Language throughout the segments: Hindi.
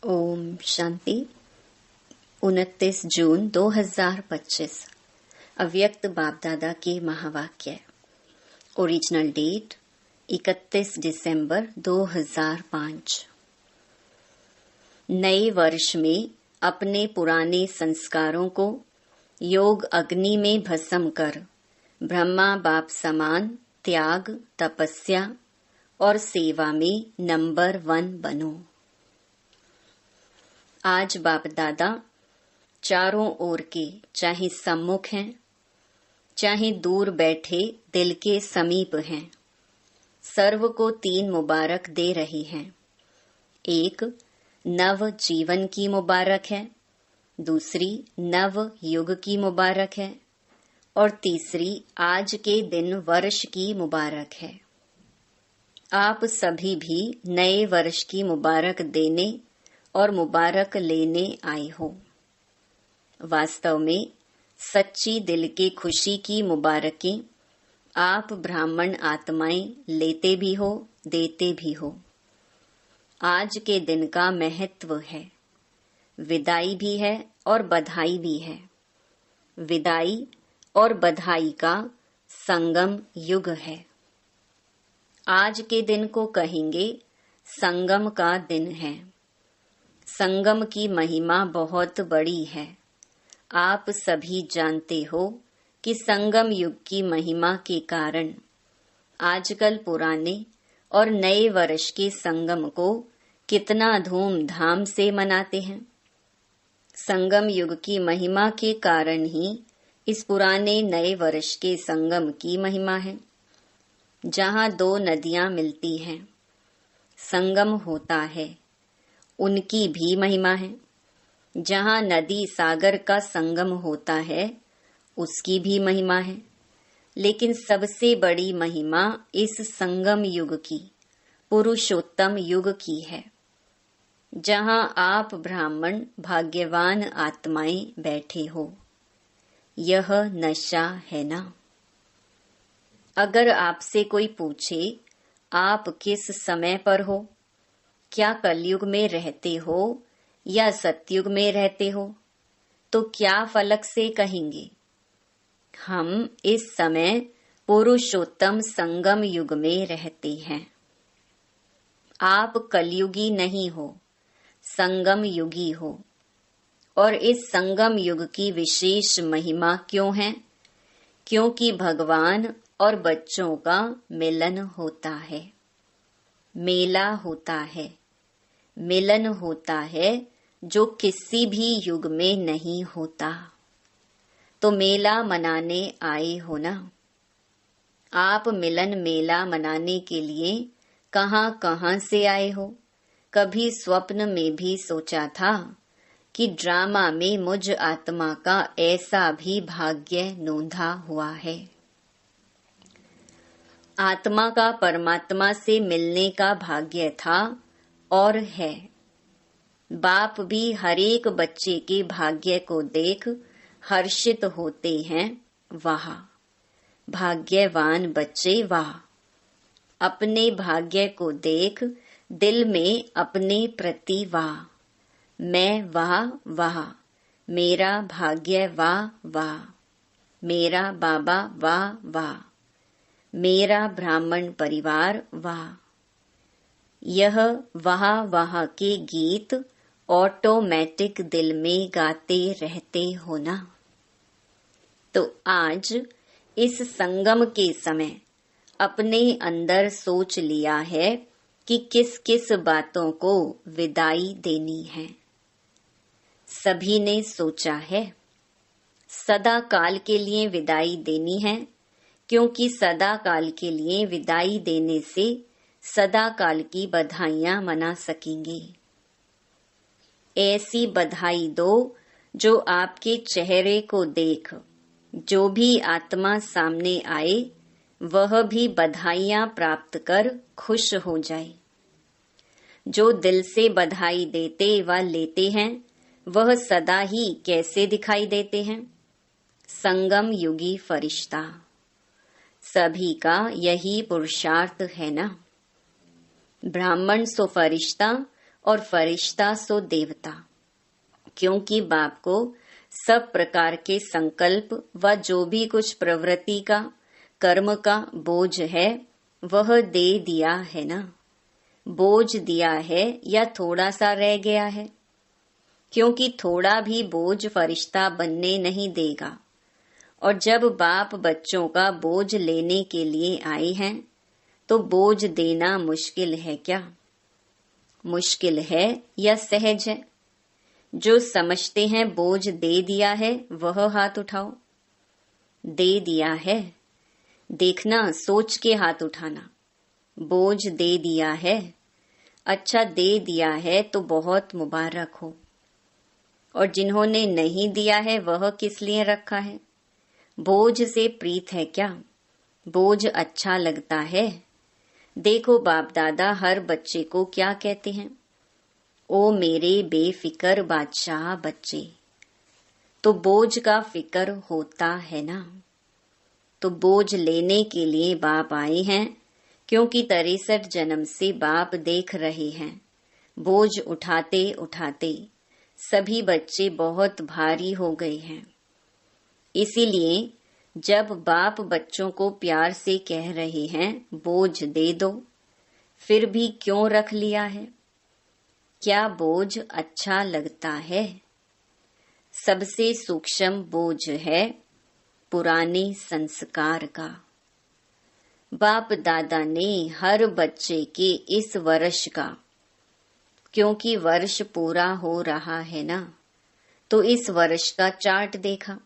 ओम शांति। 29 जून 2025 अव्यक्त बाप दादा के महावाक्य। ओरिजिनल डेट 31 दिसंबर 2005। नए वर्ष में अपने पुराने संस्कारों को योग अग्नि में भस्म कर ब्रह्मा बाप समान त्याग, तपस्या और सेवा में नंबर 1 बनो। आज बाप दादा चारों ओर के, चाहे सम्मुख हैं चाहे दूर बैठे दिल के समीप हैं, सर्व को 3 मुबारक दे रही हैं। एक, नव जीवन की मुबारक है, दूसरी नव युग की मुबारक है और तीसरी आज के दिन वर्ष की मुबारक है। आप सभी भी नए वर्ष की मुबारक देने और मुबारक लेने आए हो। वास्तव में सच्ची दिल के खुशी की मुबारकें आप ब्राह्मण आत्माएं लेते भी हो, देते भी हो। आज के दिन का महत्व है, विदाई भी है और बधाई भी है। विदाई और बधाई का संगम युग है। आज के दिन को कहेंगे संगम का दिन है। संगम की महिमा बहुत बड़ी है। आप सभी जानते हो कि संगम युग की महिमा के कारण आजकल पुराने और नए वर्ष के संगम को कितना धूमधाम से मनाते हैं। संगम युग की महिमा के कारण ही इस पुराने नए वर्ष के संगम की महिमा है। जहाँ 2 नदियाँ मिलती हैं, संगम होता है, उनकी भी महिमा है। जहाँ नदी सागर का संगम होता है, उसकी भी महिमा है। लेकिन सबसे बड़ी महिमा इस संगम युग की, पुरुषोत्तम युग की है, जहाँ आप ब्राह्मण भाग्यवान आत्माएं बैठे हो। यह नशा है ना। अगर आपसे कोई पूछे आप किस समय पर हो, क्या कलयुग में रहते हो या सतयुग में रहते हो, तो क्या फलक से कहेंगे? हम इस समय पुरुषोत्तम संगम युग में रहते हैं। आप कलयुगी नहीं हो, संगम युगी हो। और इस संगम युग की विशेष महिमा क्यों है? क्योंकि भगवान और बच्चों का मिलन होता है, मेला होता है, मिलन होता है जो किसी भी युग में नहीं होता। तो मेला मनाने आए हो ना। आप मिलन मेला मनाने के लिए कहाँ से आए हो? कभी स्वप्न में भी सोचा था कि ड्रामा में मुझ आत्मा का ऐसा भी भाग्य नोंधा हुआ है? आत्मा का परमात्मा से मिलने का भाग्य था और है। बाप भी हरेक बच्चे के भाग्य को देख हर्षित होते हैं। वाह भाग्यवान बच्चे, वाह। अपने भाग्य को देख दिल में अपने प्रति वाह, मैं वाह वाह, मेरा भाग्य वाह वाह, मेरा बाबा वाह वाह, मेरा ब्राह्मण परिवार वाह। यह वाह वाह के गीत ऑटोमेटिक दिल में गाते रहते हो ना। तो आज इस संगम के समय अपने अंदर सोच लिया है कि किस किस बातों को विदाई देनी है। सभी ने सोचा है सदा काल के लिए विदाई देनी है, क्योंकि सदा काल के लिए विदाई देने से सदा काल की बधाइयां मना सकेंगे। ऐसी बधाई दो जो आपके चेहरे को देख जो भी आत्मा सामने आए वह भी बधाइयां प्राप्त कर खुश हो जाए। जो दिल से बधाई देते व लेते हैं वह सदा ही कैसे दिखाई देते हैं? संगम युगी फरिश्ता। सभी का यही पुरुषार्थ है ना। ब्राह्मण सो फरिश्ता और फरिश्ता सो देवता, क्योंकि बाप को सब प्रकार के संकल्प व जो भी कुछ प्रवृत्ति का, कर्म का बोझ है वह दे दिया है ना। बोझ दिया है या थोड़ा सा रह गया है, क्योंकि थोड़ा भी बोझ फरिश्ता बनने नहीं देगा। और जब बाप बच्चों का बोझ लेने के लिए आए हैं तो बोझ देना मुश्किल है क्या? मुश्किल है या सहज है? जो समझते हैं बोझ दे दिया है वह हाथ उठाओ। दे दिया है, देखना सोच के हाथ उठाना। बोझ दे दिया है, अच्छा दे दिया है तो बहुत मुबारक हो। और जिन्होंने नहीं दिया है वह किस लिए रखा है? बोझ से प्रीत है क्या? बोझ अच्छा लगता है? देखो बाप दादा हर बच्चे को क्या कहते हैं, ओ मेरे बेफिकर बादशाह बच्चे। तो बोझ का फिकर होता है ना। तो बोझ लेने के लिए बाप आए हैं, क्योंकि 63 जन्म से बाप देख रहे हैं बोझ उठाते उठाते सभी बच्चे बहुत भारी हो गए हैं। इसीलिए जब बाप बच्चों को प्यार से कह रहे हैं बोझ दे दो, फिर भी क्यों रख लिया है? क्या बोझ अच्छा लगता है? सबसे सूक्ष्म बोझ है पुराने संस्कार का। बाप दादा ने हर बच्चे के इस वर्ष का, क्योंकि वर्ष पूरा हो रहा है ना, तो इस वर्ष का चार्ट देखा।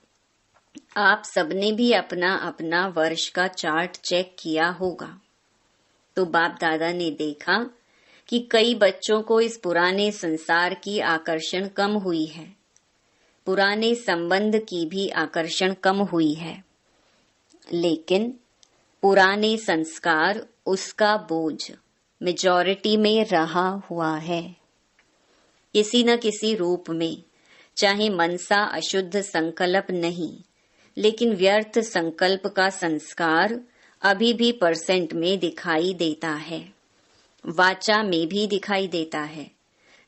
आप सबने भी अपना अपना वर्ष का चार्ट चेक किया होगा। तो बाप दादा ने देखा कि कई बच्चों को इस पुराने संसार की आकर्षण कम हुई है, पुराने संबंध की भी आकर्षण कम हुई है, लेकिन पुराने संस्कार उसका बोझ मेजॉरिटी में रहा हुआ है। किसी न किसी रूप में, चाहे मनसा अशुद्ध संकल्प नहीं, लेकिन व्यर्थ संकल्प का संस्कार अभी भी % में दिखाई देता है, वाचा में भी दिखाई देता है,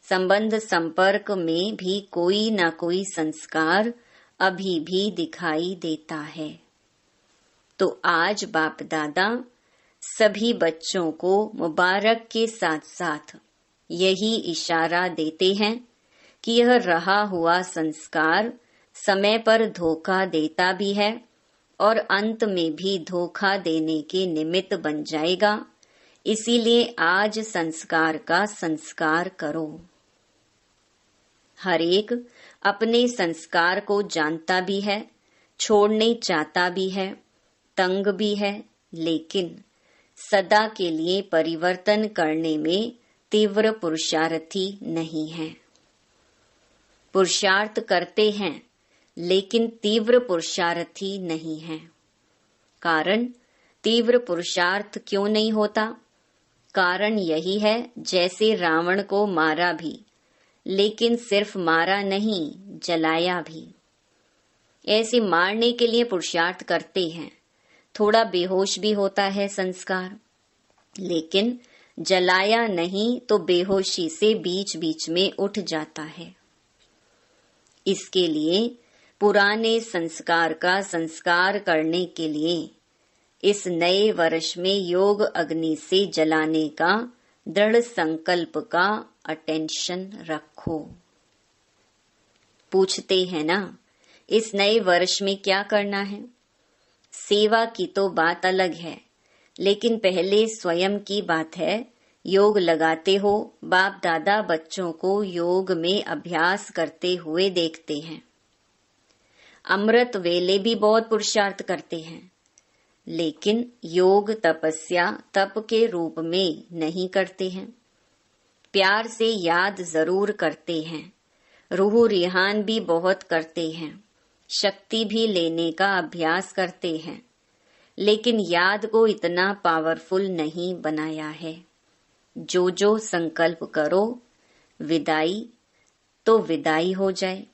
संबंध संपर्क में भी कोई न कोई संस्कार अभी भी दिखाई देता है। तो आज बाप दादा सभी बच्चों को मुबारक के साथ साथ यही इशारा देते हैं कि यह रहा हुआ संस्कार समय पर धोखा देता भी है और अंत में भी धोखा देने के निमित्त बन जाएगा। इसीलिए आज संस्कार का संस्कार करो। हर एक अपने संस्कार को जानता भी है, छोड़ने चाहता भी है, तंग भी है, लेकिन सदा के लिए परिवर्तन करने में तीव्र पुरुषार्थी नहीं है। पुरुषार्थ करते हैं लेकिन तीव्र पुरुषार्थी नहीं है। कारण तीव्र पुरुषार्थ क्यों नहीं होता? कारण यही है जैसे रावण को मारा भी, लेकिन सिर्फ मारा नहीं, जलाया भी। ऐसे मारने के लिए पुरुषार्थ करते हैं, थोड़ा बेहोश भी होता है संस्कार, लेकिन जलाया नहीं तो बेहोशी से बीच बीच में उठ जाता है। इसके लिए पुराने संस्कार का संस्कार करने के लिए इस नए वर्ष में योग अग्नि से जलाने का दृढ़ संकल्प का अटेंशन रखो। पूछते हैं ना, इस नए वर्ष में क्या करना है? सेवा की तो बात अलग है, लेकिन पहले स्वयं की बात है। योग लगाते हो, बाप दादा बच्चों को योग में अभ्यास करते हुए देखते हैं। अमृत वेले भी बहुत पुरुषार्थ करते हैं, लेकिन योग तपस्या तप के रूप में नहीं करते हैं। प्यार से याद जरूर करते हैं, रूह रिहान भी बहुत करते हैं, शक्ति भी लेने का अभ्यास करते हैं, लेकिन याद को इतना पावरफुल नहीं बनाया है। जो जो संकल्प करो विदाई तो विदाई हो जाए।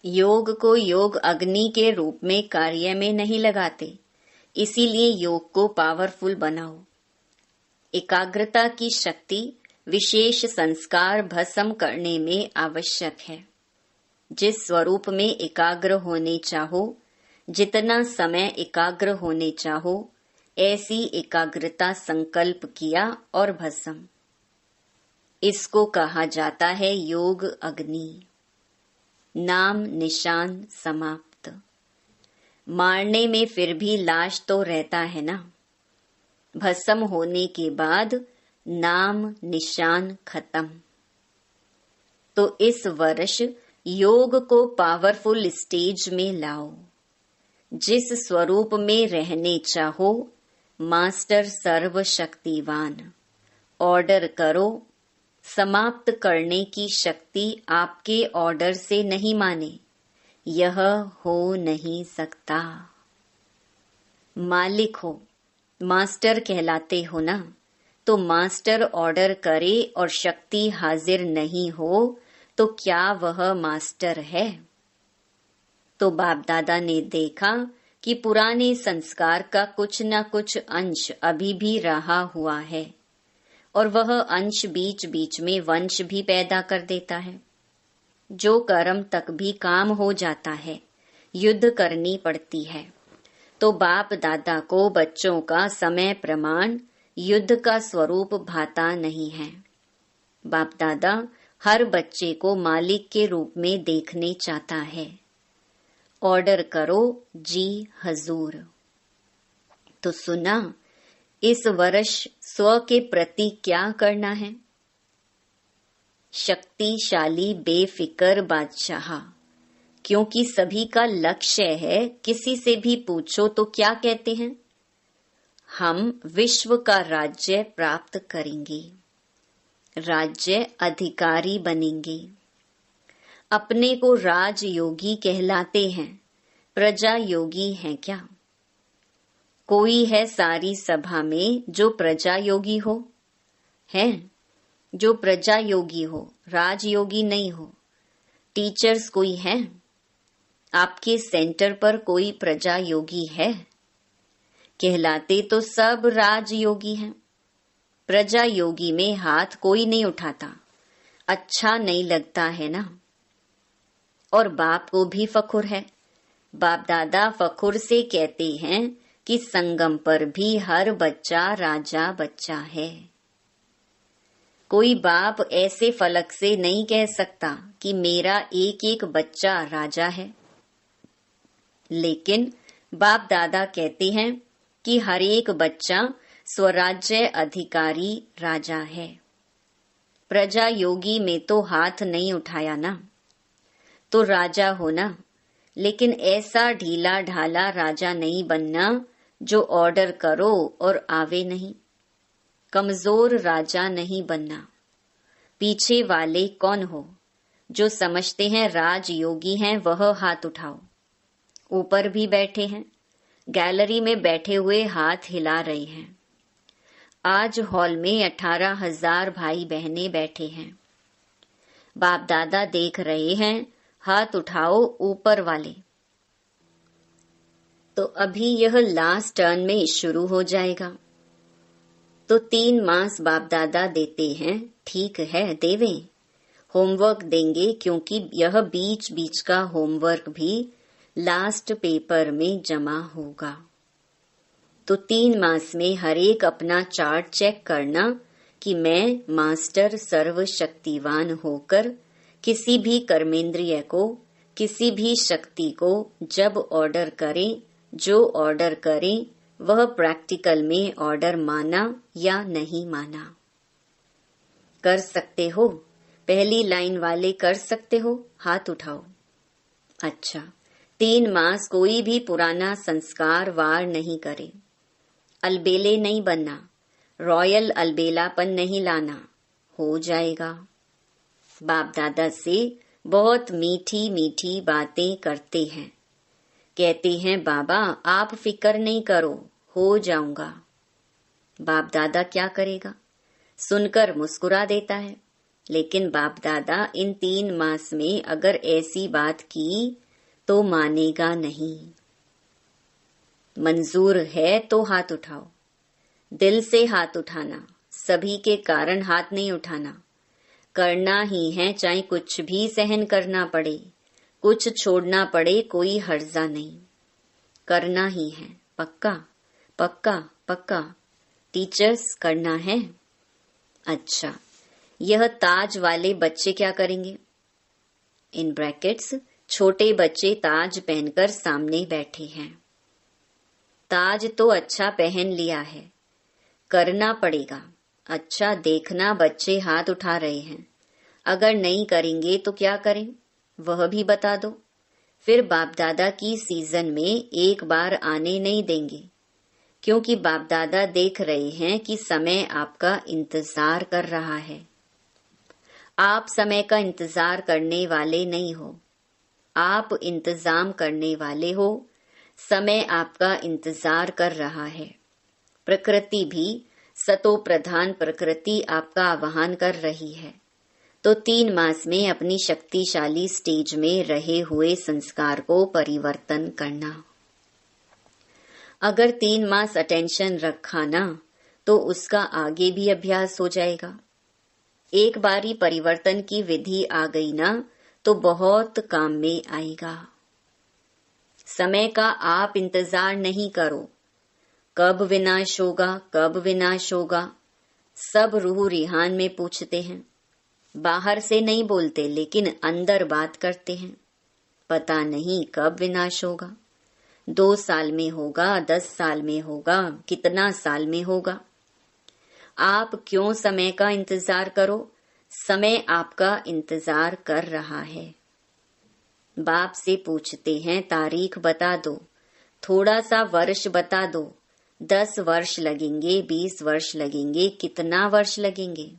योग को योग अग्नि के रूप में कार्य में नहीं लगाते, इसीलिए योग को पावरफुल बनाओ। एकाग्रता की शक्ति विशेष संस्कार भस्म करने में आवश्यक है। जिस स्वरूप में एकाग्र होने चाहो, जितना समय एकाग्र होने चाहो, ऐसी एकाग्रता संकल्प किया और भस्म। इसको कहा जाता है योग अग्नि। नाम निशान समाप्त। मारने में फिर भी लाश तो रहता है ना। भस्म होने के बाद नाम निशान खत्म। तो इस वर्ष योग को पावरफुल स्टेज में लाओ। जिस स्वरूप में रहने चाहो, मास्टर सर्वशक्तिवान। ऑर्डर करो। समाप्त करने की शक्ति आपके ऑर्डर से नहीं माने, यह हो नहीं सकता। मालिक हो, मास्टर कहलाते हो ना, तो मास्टर ऑर्डर करे और शक्ति हाजिर नहीं हो तो क्या वह मास्टर है? तो बाप दादा ने देखा कि पुराने संस्कार का कुछ न कुछ अंश अभी भी रहा हुआ है और वह अंश बीच बीच में वंश भी पैदा कर देता है। जो कर्म तक भी काम हो जाता है, युद्ध करनी पड़ती है। तो बाप दादा को बच्चों का समय प्रमाण युद्ध का स्वरूप भाता नहीं है। बाप दादा हर बच्चे को मालिक के रूप में देखने चाहता है। ऑर्डर करो जी हजूर। तो सुना, इस वर्ष स्व के प्रति क्या करना है? शक्तिशाली बेफिक्र बादशाह। क्योंकि सभी का लक्ष्य है, किसी से भी पूछो तो क्या कहते हैं? हम विश्व का राज्य प्राप्त करेंगे, राज्य अधिकारी बनेंगे। अपने को राजयोगी कहलाते हैं, प्रजा योगी हैं क्या? कोई है सारी सभा में जो प्रजा योगी हो? है जो प्रजा योगी हो, राजयोगी नहीं हो। टीचर्स कोई है? आपके सेंटर पर कोई प्रजा योगी है? कहलाते तो सब राजयोगी हैं। प्रजा योगी में हाथ कोई नहीं उठाता, अच्छा नहीं लगता है ना। और बाप को भी फखुर है। बाप दादा फखुर से कहते हैं कि संगम पर भी हर बच्चा राजा बच्चा है। कोई बाप ऐसे फलक से नहीं कह सकता कि मेरा एक एक बच्चा राजा है। लेकिन बाप दादा कहते हैं कि हर एक बच्चा स्वराज्य अधिकारी राजा है। प्रजा योगी में तो हाथ नहीं उठाया ना, तो राजा होना। लेकिन ऐसा ढीला ढाला राजा नहीं बनना जो ऑर्डर करो और आवे नहीं। कमजोर राजा नहीं बनना। पीछे वाले कौन हो? जो समझते हैं राजयोगी हैं वह हाथ उठाओ। ऊपर भी बैठे हैं, गैलरी में बैठे हुए हाथ हिला रहे हैं। आज हॉल में 18,000 भाई बहनें बैठे हैं। बाप दादा देख रहे हैं, हाथ उठाओ ऊपर वाले। तो अभी यह लास्ट टर्न में शुरू हो जाएगा। तो 3 मास बाप दादा देते हैं, ठीक है देवें। होमवर्क देंगे क्योंकि यह बीच बीच का होमवर्क भी लास्ट पेपर में जमा होगा। तो 3 मास में हर एक अपना चार्ट चेक करना कि मैं मास्टर सर्वशक्तिवान होकर किसी भी कर्मेंद्रिय को, किसी भी शक्ति को जब ऑर्डर करें, जो ऑर्डर करें वह प्रैक्टिकल में ऑर्डर माना या नहीं माना। कर सकते हो? पहली लाइन वाले कर सकते हो? हाथ उठाओ। अच्छा, 3 मास कोई भी पुराना संस्कार वार नहीं करे। अलबेले नहीं बनना, रॉयल अलबेलापन नहीं लाना, हो जाएगा। बाप दादा से बहुत मीठी मीठी बातें करते हैं। कहते हैं बाबा आप फिक्र नहीं करो, हो जाऊंगा। बाप दादा क्या करेगा? सुनकर मुस्कुरा देता है। लेकिन बाप दादा इन 3 मास में अगर ऐसी बात की तो मानेगा नहीं। मंजूर है तो हाथ उठाओ। दिल से हाथ उठाना, सभी के कारण हाथ नहीं उठाना। करना ही है, चाहे कुछ भी सहन करना पड़े, कुछ छोड़ना पड़े, कोई हर्जा नहीं। करना ही है, पक्का पक्का पक्का। टीचर्स, करना है। अच्छा, यह ताज वाले बच्चे क्या करेंगे? इन ब्रैकेट्स, छोटे बच्चे ताज पहनकर सामने बैठे हैं। ताज तो अच्छा पहन लिया है, करना पड़ेगा। अच्छा, देखना बच्चे हाथ उठा रहे हैं, अगर नहीं करेंगे तो क्या करें वह भी बता दो। फिर बाप दादा की सीजन में एक बार आने नहीं देंगे, क्योंकि बाप दादा देख रहे हैं कि समय आपका इंतजार कर रहा है। आप समय का इंतजार करने वाले नहीं हो, आप इंतजाम करने वाले हो। समय आपका इंतजार कर रहा है। प्रकृति भी, सतो प्रधान प्रकृति आपका आह्वान कर रही है। तो 3 मास में अपनी शक्तिशाली स्टेज में रहे हुए संस्कार को परिवर्तन करना। अगर 3 मास अटेंशन रखा ना, तो उसका आगे भी अभ्यास हो जाएगा। एक बारी परिवर्तन की विधि आ गई ना, तो बहुत काम में आएगा। समय का आप इंतजार नहीं करो, कब विनाश होगा, कब विनाश होगा। सब रूह रिहान में पूछते हैं, बाहर से नहीं बोलते, लेकिन अंदर बात करते हैं। पता नहीं कब विनाश होगा, 2 साल में होगा, 10 साल में होगा, कितना साल में होगा। आप क्यों समय का इंतजार करो? समय आपका इंतजार कर रहा है। बाप से पूछते हैं, तारीख बता दो, थोड़ा सा वर्ष बता दो, 10 वर्ष लगेंगे, 20 वर्ष लगेंगे, कितना वर्ष लगेंगे?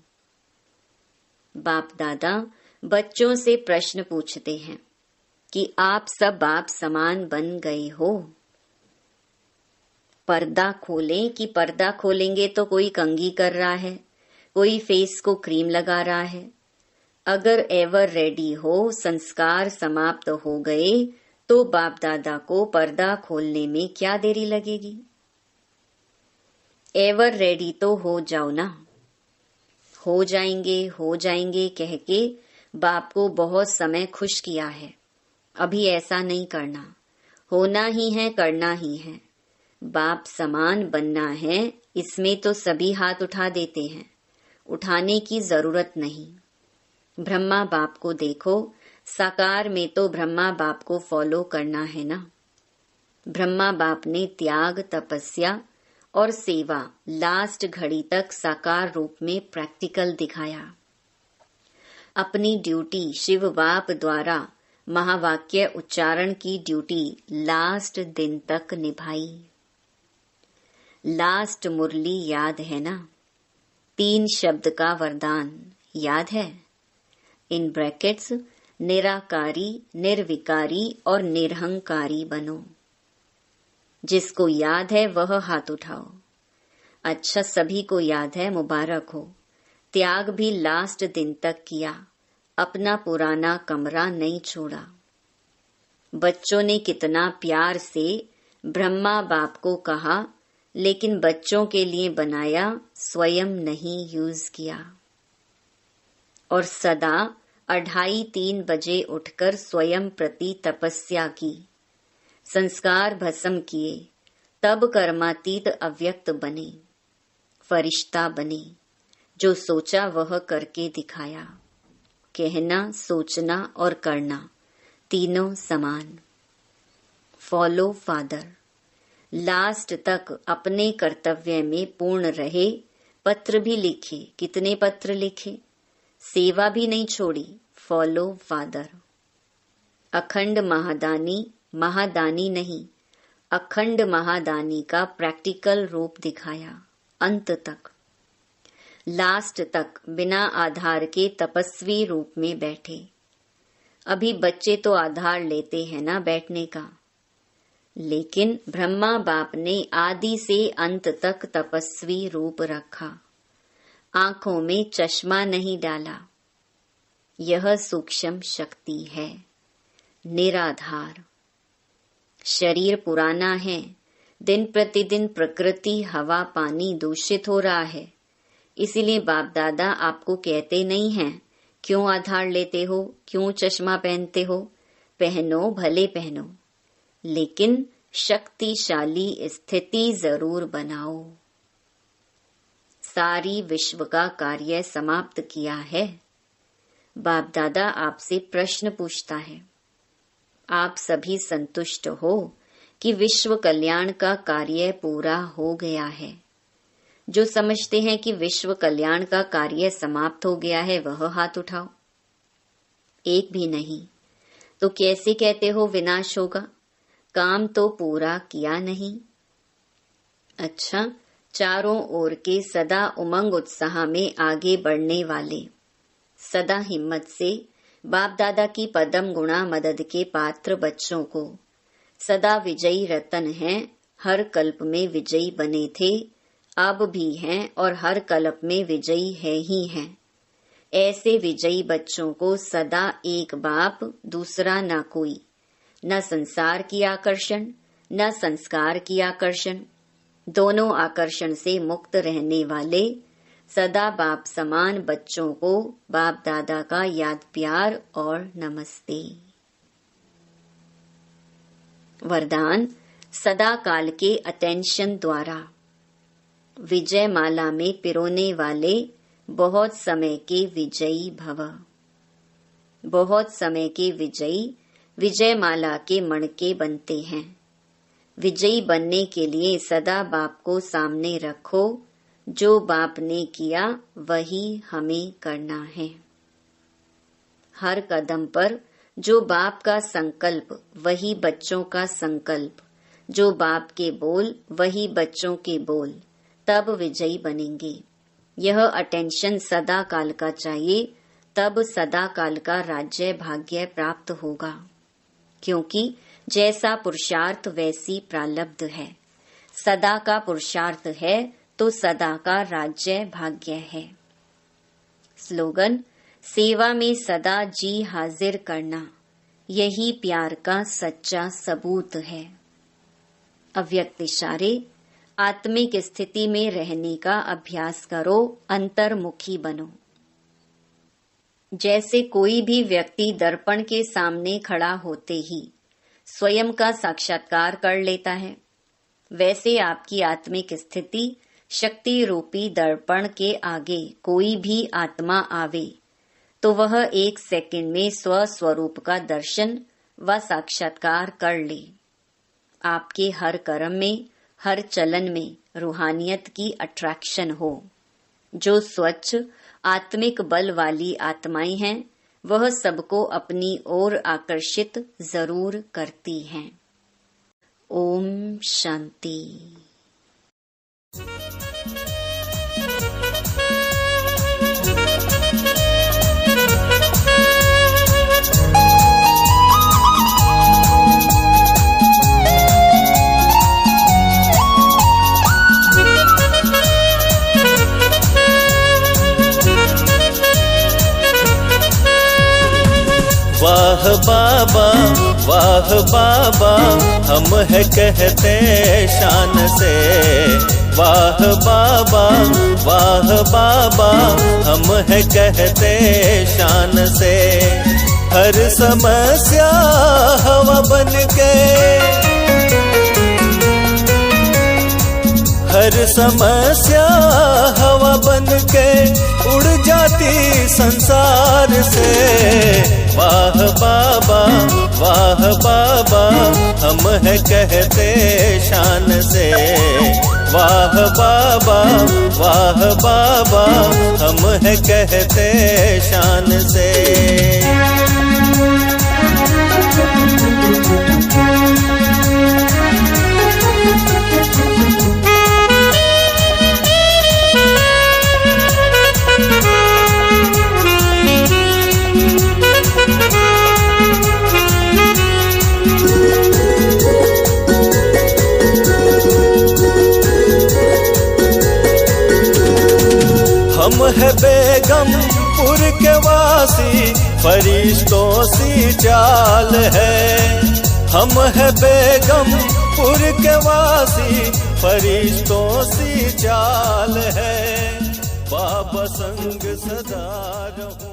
बाप दादा बच्चों से प्रश्न पूछते हैं कि आप सब बाप समान बन गए हो। पर्दा खोलें कि पर्दा खोलेंगे तो कोई कंघी कर रहा है, कोई फेस को क्रीम लगा रहा है। अगर एवर रेडी हो, संस्कार समाप्त हो गए, तो बाप दादा को पर्दा खोलने में क्या देरी लगेगी? एवर रेडी तो हो जाओ ना। हो जाएंगे कह के बाप को बहुत समय खुश किया है। अभी ऐसा नहीं करना, होना ही है, करना ही है। बाप समान बनना है, इसमें तो सभी हाथ उठा देते हैं, उठाने की जरूरत नहीं। ब्रह्मा बाप को देखो, साकार में तो ब्रह्मा बाप को फॉलो करना है ना। ब्रह्मा बाप ने त्याग, तपस्या और सेवा लास्ट घड़ी तक साकार रूप में प्रैक्टिकल दिखाया। अपनी ड्यूटी शिव बाप द्वारा महावाक्य उच्चारण की ड्यूटी लास्ट दिन तक निभाई। लास्ट मुरली याद है ना? 3 शब्द का वरदान याद है? इन ब्रैकेट्स, निराकारी, निर्विकारी और निरहंकारी बनो। जिसको याद है वह हाथ उठाओ। अच्छा, सभी को याद है, मुबारक हो। त्याग भी लास्ट दिन तक किया, अपना पुराना कमरा नहीं छोड़ा। बच्चों ने कितना प्यार से ब्रह्मा बाप को कहा, लेकिन बच्चों के लिए बनाया, स्वयं नहीं यूज किया। और सदा 2:30-3 बजे उठकर स्वयं प्रति तपस्या की, संस्कार भस्म किए, तब कर्मातीत अव्यक्त बने, फरिश्ता बने। जो सोचा वह करके दिखाया। कहना, सोचना और करना तीनों समान। Follow father. लास्ट तक अपने कर्तव्य में पूर्ण रहे। पत्र भी लिखे, कितने पत्र लिखे, सेवा भी नहीं छोड़ी। Follow father. अखंड महादानी, महादानी नहीं, अखंड महादानी का प्रैक्टिकल रूप दिखाया। अंत तक, लास्ट तक बिना आधार के तपस्वी रूप में बैठे। अभी बच्चे तो आधार लेते हैं ना बैठने का, लेकिन ब्रह्मा बाप ने आदि से अंत तक तपस्वी रूप रखा। आंखों में चश्मा नहीं डाला। यह सूक्ष्म शक्ति है, निराधार। शरीर पुराना है, दिन प्रतिदिन प्रकृति, हवा, पानी दूषित हो रहा है। इसीलिए बाप दादा आपको कहते नहीं हैं क्यों आधार लेते हो, क्यों चश्मा पहनते हो। पहनो, भले पहनो, लेकिन शक्तिशाली स्थिति जरूर बनाओ। सारी विश्व का कार्य समाप्त किया है। बाप दादा आपसे प्रश्न पूछता है, आप सभी संतुष्ट हो कि विश्व कल्याण का कार्य पूरा हो गया है। जो समझते हैं कि विश्व कल्याण का कार्य समाप्त हो गया है वह हाथ उठाओ। एक भी नहीं। तो कैसे कहते हो विनाश होगा? काम तो पूरा किया नहीं। अच्छा, चारों ओर के सदा उमंग उत्साह में आगे बढ़ने वाले, सदा हिम्मत से बाप दादा की पदम गुणा मदद के पात्र बच्चों को सदा विजयी रतन हैं। हर कल्प में विजयी बने थे, अब भी हैं और हर कल्प में विजयी है ही हैं। ऐसे विजयी बच्चों को सदा एक बाप, दूसरा ना कोई, न संसार की आकर्षण न संस्कार की आकर्षण, दोनों आकर्षण से मुक्त रहने वाले सदा बाप समान बच्चों को बाप दादा का याद प्यार और नमस्ते। वरदान सदा काल के अटेंशन द्वारा विजय माला में पिरोने वाले बहुत समय के विजयी भव। बहुत समय के विजयी विजय माला के मणके बनते हैं। विजयी बनने के लिए सदा बाप को सामने रखो। जो बाप ने किया वही हमें करना है। हर कदम पर जो बाप का संकल्प वही बच्चों का संकल्प, जो बाप के बोल वही बच्चों के बोल, तब विजयी बनेंगे। यह अटेंशन सदा काल का चाहिए, तब सदा काल का राज्य भाग्य प्राप्त होगा। क्योंकि जैसा पुरुषार्थ वैसी प्रालब्ध है। सदा का पुरुषार्थ है तो सदा का राज्य भाग्य है। स्लोगन सेवा में सदा जी हाजिर करना, यही प्यार का सच्चा सबूत है। अव्यक्त इशारे आत्मिक स्थिति में रहने का अभ्यास करो, अंतर्मुखी बनो। जैसे कोई भी व्यक्ति दर्पण के सामने खड़ा होते ही स्वयं का साक्षात्कार कर लेता है, वैसे आपकी आत्मिक स्थिति शक्ति रूपी दर्पण के आगे कोई भी आत्मा आवे तो वह एक सेकंड में स्वस्वरूप का दर्शन व साक्षात्कार कर ले। आपके हर कर्म में, हर चलन में रूहानियत की अट्रैक्शन हो। जो स्वच्छ आत्मिक बल वाली आत्माएं हैं वह सबको अपनी ओर आकर्षित जरूर करती हैं। ओम शांति। वाह बाबा, वाह बाबा, हम है कहते शान से। वाह बाबा, वाह बाबा, हम है कहते शान से। हर समस्या हवा बन के, हर समस्या हवा बन के उड़ जाती संसार से। वाह बाबा, वाह बाबा, हम है कहते शान से। वाह बाबा, वाह बाबा, हम है कहते शान से। हम है बेगमपुर के वासी, फरिश्तों सी चाल है। हम है बेगमपुर के वासी, फरिश्तों सी चाल है। बाबा संग सदा रहूं।